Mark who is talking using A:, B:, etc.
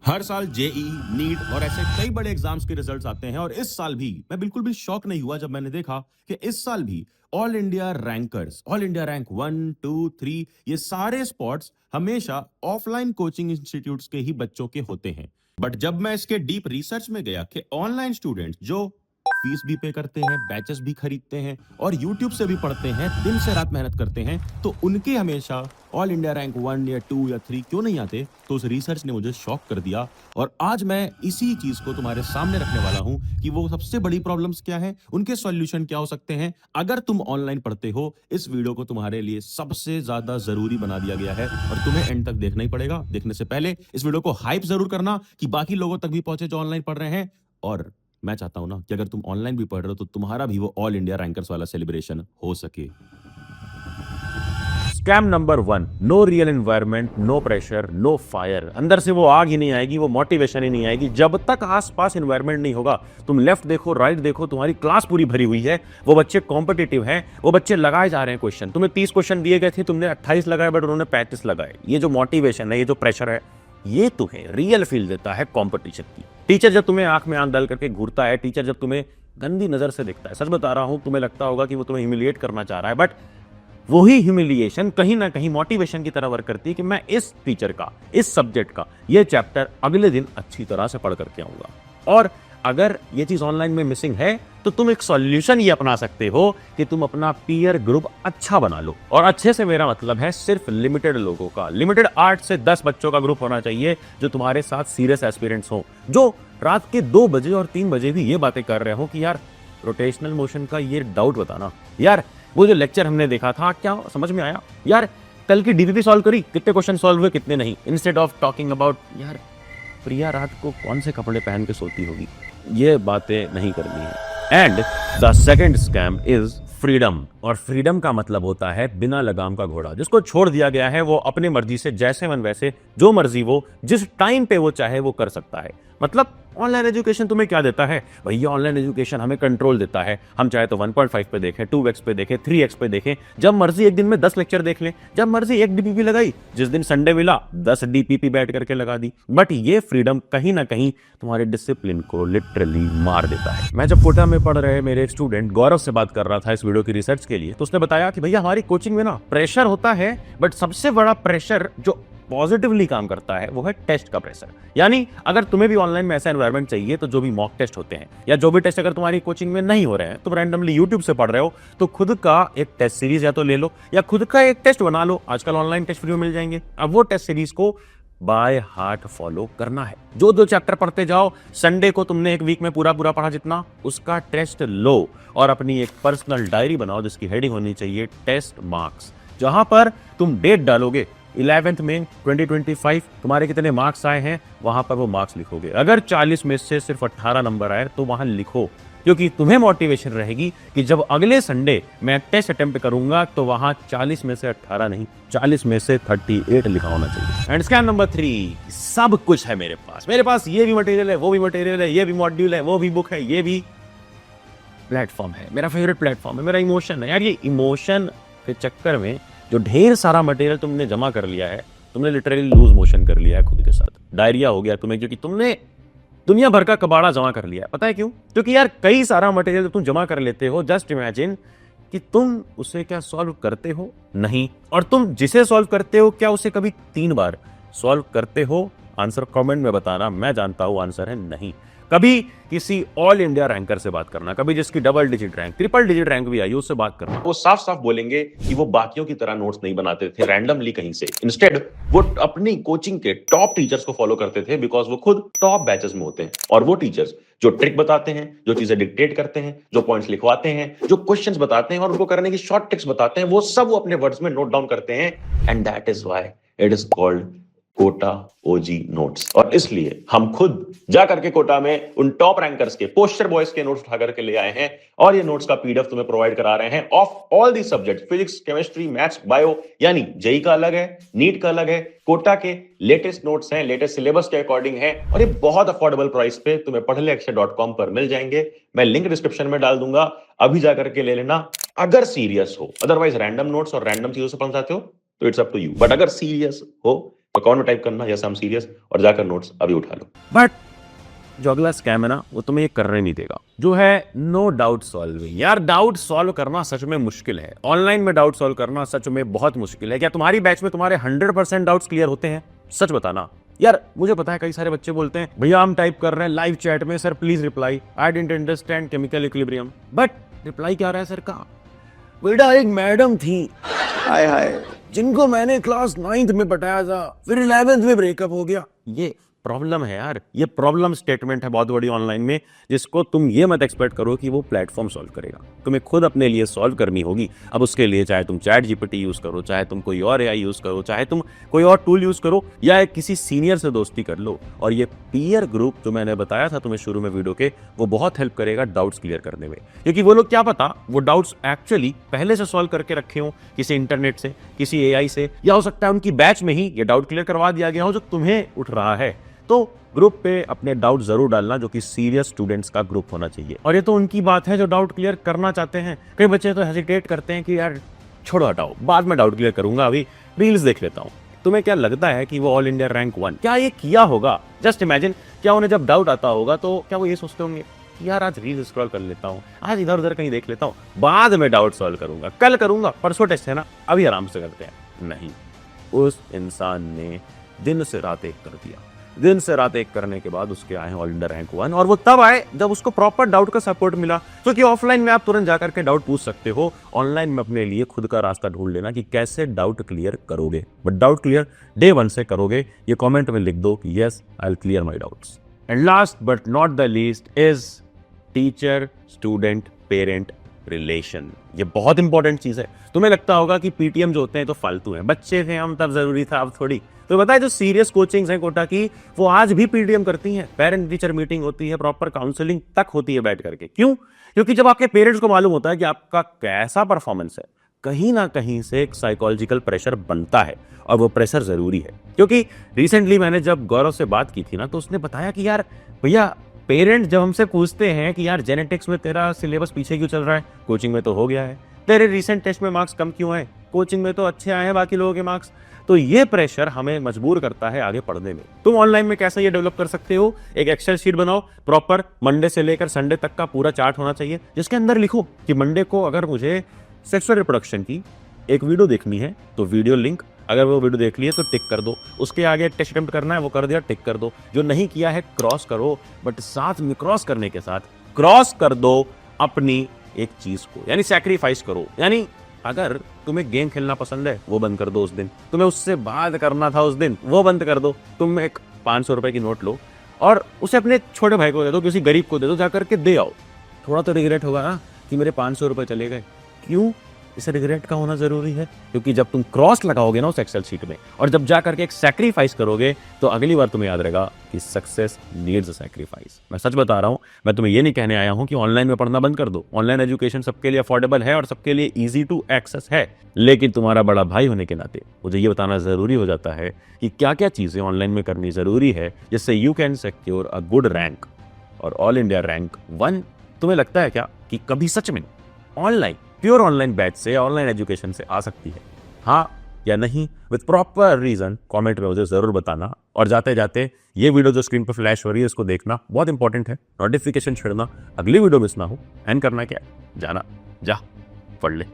A: हर साल JEE, NEET और ऐसे कई बड़े एग्जाम्स के रिजल्ट्स आते हैं और इस साल भी मैं बिल्कुल भी शॉक नहीं हुआ जब मैंने देखा कि इस साल भी all India rankers, all India rank 1, 2, 3 ये सारे स्पॉट्स हमेशा ऑफलाइन कोचिंग इंस्टीट्यूट्स के ही बच्चों के होते हैं। बट जब मैं इसके डीप रिसर्च में गया कि ऑनलाइन स्टूडेंट्स जो फीस भी पे करते हैं, बैचेस भी खरीदते हैं और यूट्यूब से भी पढ़ते हैं, दिन से रात मेहनत करते हैं, तो उनके हमेशा ऑल इंडिया रैंक 1 या 2 या 3 क्यों नहीं आते। तो उस रिसर्च ने मुझे शॉक कर दिया और आज मैं इसी चीज को तुम्हारे सामने रखने वाला हूं कि वो सबसे बड़ी प्रॉब्लम्स क्या हैं, उनके सॉल्यूशन क्या हो सकते हैं। अगर तुम ऑनलाइन पढ़ते हो, इस वीडियो को तुम्हारे लिए सबसे ज्यादा जरूरी बना दिया गया है और तुम्हें एंड तक देखना ही पड़ेगा। देखने से पहले इस वीडियो को हाइप जरूर करना कि बाकी लोगों तक भी पहुंचे जो ऑनलाइन पढ़ रहे हैं। और मैं चाहता हूं ना कि अगर तुम ऑनलाइन भी पढ़ रहे हो तो तुम्हारा भी वो ऑल इंडिया रैंकर्स वाला सेलिब्रेशन हो सके।
B: Scam number 1, no real environment, no pressure, no fire. अंदर से वो आग ही नहीं आएगी, वो मोटिवेशन ही नहीं आएगी जब तक आसपास एनवायरनमेंट नहीं होगा। तुम लेफ्ट देखो, राइट देखो, तुम्हारी क्लास पूरी भरी हुई है, वो बच्चे कॉम्पिटिटिव हैं, वो बच्चे लगाए जा रहे हैं क्वेश्चन। तुम्हें 30 क्वेश्चन दिए गए थे, तुमने 28 लगाए, बट उन्होंने 35 लगाए। ये जो मोटिवेशन है, ये जो प्रेशर है, ये तुम्हें रियल फील देता है कॉम्पिटिशन की। टीचर जब तुम्हें आंख में आंख डाल करके घूरता है, टीचर जब तुम्हें गंदी नजर से देखता है, सच बता रहा हूं, तुम्हें लगता होगा कि वो तुम्हें ह्यूमिलिएट करना चाह रहा है, बट वही ह्यूमिलिएशन कहीं ना कहीं मोटिवेशन की तरह वर्क करती है कि मैं इस टीचर का, इस सब्जेक्ट का ये चैप्टर अगले दिन अच्छी तरह से पढ़ करके आऊंगा। और अगर ये चीज ऑनलाइन में मिसिंग है तो तुम एक सॉल्यूशन ये अपना सकते हो कि तुम अपना पीयर ग्रुप अच्छा बना लो। और अच्छे से मेरा मतलब है सिर्फ लिमिटेड लोगों का। लिमिटेड 8 से 10 बच्चों का ग्रुप होना चाहिए जो तुम्हारे साथ सीरियस एस्पिरेंट्स हो, जो रात के 2 बजे और 3 बजे भी ये बातें कर रहे हो कि यार रोटेशनल मोशन का ये डाउट बताना, यार वो जो लेक्चर हमने देखा था क्या समझ में आया, यार कल की डीपीपी सॉल्व करी, कितने क्वेश्चन सॉल्व हुए कितने नहीं। इंस्टेड ऑफ टॉकिंग अबाउट यार प्रिया रात को कौन से कपड़े पहन के सोती होगी, ये बातें नहीं करनी है। And the second scam is freedom. और फ्रीडम का मतलब होता है बिना लगाम का घोड़ा, जिसको छोड़ दिया गया है वो अपनी मर्जी से जैसे मन वैसे, जो मर्जी वो जिस टाइम पे वो चाहे वो कर सकता है। मतलब ऑनलाइन एजुकेशन तुम्हें क्या देता है भैया? ऑनलाइन एजुकेशन हमें कंट्रोल देता है। हम चाहे तो 1.5 पे देखें, 2x पे देखें, 3x पे देखें, जब मर्जी एक दिन में 10 लेक्चर देख लें, जब मर्जी एक डीपीपी लगाई, जिस दिन संडे मिला 10 डीपीपी बैठ करके लगा दी। बट ये फ्रीडम कहीं ना कहीं तुम्हारे डिसिप्लिन को लिटरली मार देता है। मैं जब कोटा में पढ़ रहे मेरे स्टूडेंट गौरव से बात कर रहा था इस वीडियो की रिसर्च के लिए, तो उसने बताया कि भैया हमारी कोचिंग में ना प्रेशर होता है, बट सबसे बड़ा प्रेशर जो पॉजिटिवली काम करता है वो है टेस्ट का प्रेशर। यानी अगर तुम्हें भी ऑनलाइन में ऐसा एनवायरनमेंट चाहिए तो जो भी मॉक टेस्ट होते हैं या जो भी टेस्ट अगर तुम्हारी कोचिंग में नहीं हो रहे हैं, तुम रैंडमली यूट्यूब से पढ़ रहे हो, तो खुद का एक टेस्ट सीरीज या तो ले लो या खुद का एक टेस्ट बना लो। आजकल ऑनलाइन टेस्ट फ्री में मिल जाएंगे। अब वो टेस्ट सीरीज को बाय हार्ट फॉलो करना है। जो 2 चैप्टर पढ़ते जाओ, संडे को तुमने एक वीक में पूरा पढ़ा जितना, उसका टेस्ट लो और अपनी एक पर्सनल डायरी बनाओ जिसकी हेडिंग होनी चाहिए टेस्ट मार्क्स, जहां पर तुम डेट डालोगे 11th में 2025 तुम्हारे कितने मार्क्स आए हैं, वहां पर वो मार्क्स लिखोगे। अगर 40 में से सिर्फ 18 नंबर आए तो वहां लिखो, क्योंकि तुम्हें मोटिवेशन रहेगी कि जब अगले संडे मैं टेस्ट अटेम्प्ट करूंगा तो वहां 40 में से 18 नहीं, 40 में से 38 लिखा होना चाहिए। एंड स्कैम नंबर 3, सब कुछ है मेरे पास ये भी मटेरियल है, वो भी मटेरियल है, ये भी मॉड्यूल है, वो भी बुक है, ये भी प्लेटफॉर्म है, मेरा फेवरेट प्लेटफॉर्म है, मेरा इमोशन है। यार ये इमोशन के चक्कर में जो ढेर सारा मटेरियल तुमने जमा कर लिया है, तुमने लिटरली लूज मोशन कर लिया है खुद के साथ, डायरिया हो गया तुम्हें, क्योंकि तुमने दुनिया भर का कबाड़ा जमा कर लिया है। पता है क्यों? क्योंकि यार कई सारा मटेरियल तुम जमा कर लेते हो, जस्ट इमेजिन कि तुम उसे क्या सॉल्व करते हो? नहीं। और तुम जिसे सॉल्व करते हो क्या उसे कभी 3 बार सॉल्व करते हो? आंसर कमेंट में बताना, मैं जानता हूं आंसर है नहीं। कभी किसी ऑल इंडिया रैंकर से बात करना, कभी जिसकी double digit rank, triple digit rank भी आई, उससे बात करना। वो साफ साफ बोलेंगे कि वो बाकियों की तरह नोट्स नहीं बनाते थे रैंडमली कहीं से। इंस्टेड वो अपनी कोचिंग के टॉप टीचर्स को फॉलो करते थे, बिकॉज वो खुद टॉप बैचेस में होते हैं। और वो टीचर्स जो ट्रिक बताते हैं, जो चीजें डिक्टेट करते हैं, जो पॉइंट्स लिखवाते हैं, जो क्वेश्चंस बताते हैं और उनको करने की शॉर्ट ट्रिक्स बताते हैं, वो सब वो अपने वर्ड्स में नोट डाउन करते हैं। And that is why it is called Kota OG notes. और इसलिए हम खुद जा करके कोटा में उन टॉप रैंकर्स के पोस्टर बॉयज के नोट्स उठा करके ले आए हैं और ये नोट्स का पीडीएफ तुम्हें प्रोवाइड करा रहे हैं of all the subject, physics, chemistry, maths, bio. यानी जेई का अलग है, नीट का अलग है, कोटा के लेटेस्ट नोट्स हैं, लेटेस्ट सिलेबस के अकॉर्डिंग है, और ये बहुत अफोर्डेबल प्राइस पे तुम्हें पढ़लेअक्षर.com पर मिल जाएंगे। मैं लिंक डिस्क्रिप्शन में डाल दूंगा, अभी जाकर के ले लेना अगर सीरियस हो। अदरवाइज रैंडम नोट्स और रैंडम चीजों से पढ़ना चाहते हो तो it's up to you, but अगर सीरियस हो तो कमेंट में टाइप करना यस आई एम सीरियस और जाकर नोट्स अभी उठा लो। बट जो अगला स्कैम है ना वो तुम्हें ये करने नहीं देगा, जो है नो डाउट सॉल्विंग। यार डाउट सॉल्व करना सच में मुश्किल है, ऑनलाइन में डाउट सॉल्व करना सच में बहुत मुश्किल है। क्या तुम्हारी बैच में तुम्हारे 100% डाउट्स क्लियर होते हैं? सच बताना। यार मुझे पता है कई सारे बच्चे बोलते हैं भैया हम टाइप कर रहे हैं लाइव चैट में, sir please reply, I didn't understand chemical equilibrium. But reply क्या आ रहा है सर का? बेटा एक मैडम थी, हाय हाय, जिनको मैंने क्लास 9th में पढ़ाया था, फिर 11th में ब्रेकअप हो गया। ये प्रॉब्लम है यार, ये प्रॉब्लम स्टेटमेंट है बहुत बड़ी ऑनलाइन में, जिसको तुम ये मत एक्सपेक्ट करो कि वो प्लेटफॉर्म सॉल्व करेगा, तुम्हें खुद अपने लिए सॉल्व करनी होगी। अब उसके लिए चाहे तुम चैट जीपीटी यूज करो, चाहे तुम कोई और एआई यूज करो, चाहे तुम कोई और टूल यूज करो, या किसी सीनियर से दोस्ती कर लो। और ये पीयर ग्रुप जो मैंने बताया था तुम्हें शुरू में वीडियो के, वो बहुत हेल्प करेगा डाउट्स क्लियर करने में, क्योंकि वो लोग क्या पता वो डाउट्स एक्चुअली पहले से सॉल्व करके रखे हो किसी इंटरनेट से, किसी एआई से, या हो सकता है उनकी बैच में ही ये डाउट क्लियर करवा दिया गया हो जो तुम्हें उठ रहा है। तो ग्रुप पे अपने डाउट जरूर डालना, जो कि सीरियस स्टूडेंट्स का ग्रुप होना चाहिए। और ये तो उनकी बात है जो डाउट क्लियर करना चाहते हैं। कई बच्चे तो हेजिटेट करते हैं कि यार छोड़ो हटाओ, बाद में डाउट क्लियर करूंगा, अभी रील्स देख लेता हूँ। तुम्हें क्या लगता है कि वो ऑल इंडिया रैंक 1 क्या ये किया होगा? जस्ट इमेजिन, क्या उन्हें जब डाउट आता होगा तो क्या वो ये सोचते होंगे यार आज रील स्क्रॉल कर लेता हूँ, आज इधर उधर कहीं देख लेता हूँ, बाद में डाउट सॉल्व करूंगा, कल करूंगा, परसों टेस्ट है ना, अभी आराम से करते हैं? नहीं, उस इंसान ने दिन से रात एक कर दिया। दिन से रात एक करने के बाद उसके आए ऑल इंडिया रैंक 1, और वो तब आए जब उसको प्रॉपर डाउट का सपोर्ट मिला। क्योंकि ऑफलाइन में आप तुरंत जाकर के डाउट पूछ सकते हो, ऑनलाइन में अपने लिए खुद का रास्ता ढूंढ लेना कि कैसे डाउट क्लियर करोगे। बट डाउट क्लियर डे 1 से करोगे, ये कमेंट में लिख दो कि yes I will clear my doubts. And last but not the least is teacher student parent relation. ये बहुत इंपॉर्टेंट चीज है। तुम्हें लगता होगा कि पीटीएम जो होते हैं तो फालतू हैं, बच्चे थे हम तब जरूरी था, अब थोड़ी। तो बताए जो सीरियस कोचिंग्स हैं कोटा की, वो आज भी पीटीएम करती हैं, पेरेंट टीचर मीटिंग होती है, प्रॉपर काउंसलिंग तक होती है बैठ करके। क्यों? क्योंकि जब आपके पेरेंट्स को मालूम होता है कि आपका कैसा परफॉर्मेंस है, कहीं ना कहीं से एक साइकोलॉजिकल प्रेशर बनता है, और वो प्रेशर जरूरी है। क्योंकि रिसेंटली मैंने जब गौरव से बात की थी ना, तो उसने बताया कि यार भैया पेरेंट जब हमसे पूछते हैं कि यार जेनेटिक्स में तेरा सिलेबस पीछे क्यों चल रहा है, कोचिंग में तो हो गया है, तेरे रिसेंट टेस्ट में मार्क्स कम क्यों आए, कोचिंग में तो अच्छे आए हैं बाकी लोगों के मार्क्स, तो ये प्रेशर हमें मजबूर करता है आगे पढ़ने में। तुम ऑनलाइन में कैसे ये डेवलप कर सकते हो? एक एक्सेल शीट बनाओ, प्रॉपर मंडे से लेकर संडे तक का पूरा चार्ट होना चाहिए, जिसके अंदर लिखो कि मंडे को अगर मुझे सेक्सुअल रिप्रोडक्शन की एक वीडियो देखनी है तो वीडियो लिंक, अगर वो वीडियो देख ली है तो टिक कर दो, उसके आगे टेस्ट अटेम्प्ट करना है वो कर दिया, टिक कर दो, जो नहीं किया है क्रॉस करो, बट साथ में क्रॉस करने के साथ क्रॉस कर दो अपनी एक चीज को, यानी सैक्रिफाइस करो। यानी अगर तुम्हें गेम खेलना पसंद है वो बंद कर दो उस दिन, तुम्हें उससे बात करना था उस दिन वो बंद कर दो, तुम एक 500 रुपए की नोट लो और उसे अपने छोटे भाई को दे दो, किसी गरीब को दे दो, जाकर के दे आओ। थोड़ा तो रिग्रेट होगा ना कि मेरे 500 रुपए चले गए। क्यों इसे रिग्रेट का होना जरूरी है? क्योंकि जब तुम क्रॉस लगाओगे ना उस एक्सेल शीट में, और जब जा करके एक सैक्रिफाइस करोगे, तो अगली बार तुम्हें याद रहेगा कि सक्सेस नीड्स अ सैक्रिफाइस। मैं सच बता रहा हूं, मैं तुम्हें ये नहीं कहने आया हूं कि ऑनलाइन में पढ़ना बंद कर दो। ऑनलाइन एजुकेशन सबके लिए अफोर्डेबल है और सबके लिए ईजी टू एक्सेस है, लेकिन तुम्हारा बड़ा भाई होने के नाते मुझे ये बताना जरूरी हो जाता है कि क्या क्या चीजें ऑनलाइन में करनी जरूरी है जिससे you can secure a good rank और ऑल इंडिया रैंक 1। तुम्हें लगता है क्या कि कभी सच में ऑनलाइन प्योर ऑनलाइन बैच से, ऑनलाइन एजुकेशन से आ सकती है? हाँ या नहीं, विद प्रॉपर रीजन कमेंट में मुझे जरूर बताना। और जाते जाते ये वीडियो जो स्क्रीन पर फ्लैश हो रही है इसको देखना बहुत इंपॉर्टेंट है, नोटिफिकेशन छेड़ना, अगली वीडियो मिस ना हो। एंड करना क्या है, जाना जा पढ़ ले।